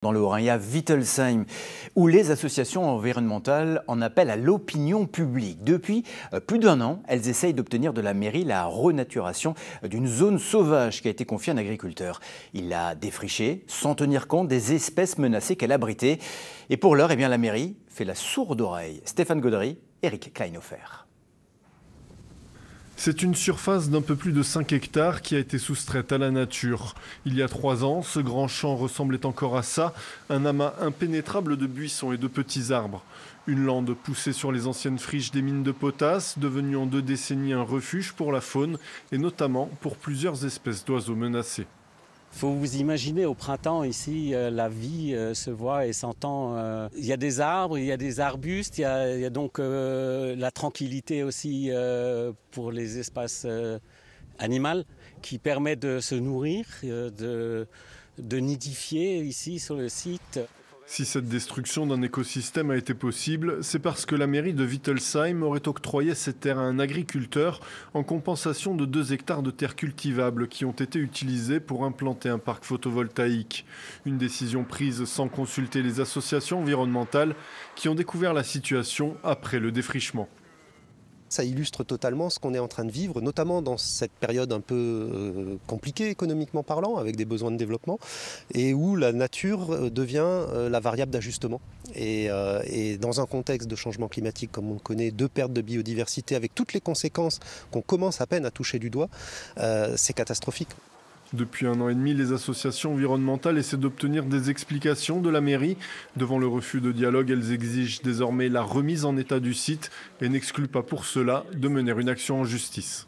Dans le Haut-Rhin, il y a Wittelsheim, où les associations environnementales en appellent à l'opinion publique. Depuis plus d'un an, elles essayent d'obtenir de la mairie la renaturation d'une zone sauvage qui a été confiée à un agriculteur. Il l'a défrichée sans tenir compte des espèces menacées qu'elle abritait. Et pour l'heure, la mairie fait la sourde oreille. Stéphane Gaudry, Eric Kleinhofer. C'est une surface d'un peu plus de 5 hectares qui a été soustraite à la nature. Il y a 3 ans, ce grand champ ressemblait encore à ça, un amas impénétrable de buissons et de petits arbres. Une lande poussée sur les anciennes friches des mines de potasse, devenue en 2 décennies un refuge pour la faune et notamment pour plusieurs espèces d'oiseaux menacés. Il faut vous imaginer au printemps ici, la vie se voit et s'entend. Il y a des arbres, il y a des arbustes, il y a donc la tranquillité aussi pour les espaces animaux qui permet de se nourrir, de nidifier ici sur le site. Si cette destruction d'un écosystème a été possible, c'est parce que la mairie de Wittelsheim aurait octroyé ces terres à un agriculteur en compensation de 2 hectares de terres cultivables qui ont été utilisés pour implanter un parc photovoltaïque. Une décision prise sans consulter les associations environnementales qui ont découvert la situation après le défrichement. Ça illustre totalement ce qu'on est en train de vivre, notamment dans cette période un peu compliquée économiquement parlant, avec des besoins de développement, et où la nature devient la variable d'ajustement. Et dans un contexte de changement climatique comme on le connaît, de perte de biodiversité, avec toutes les conséquences qu'on commence à peine à toucher du doigt, c'est catastrophique. Depuis 1 an et demi, les associations environnementales essaient d'obtenir des explications de la mairie. Devant le refus de dialogue, elles exigent désormais la remise en état du site et n'excluent pas pour cela de mener une action en justice.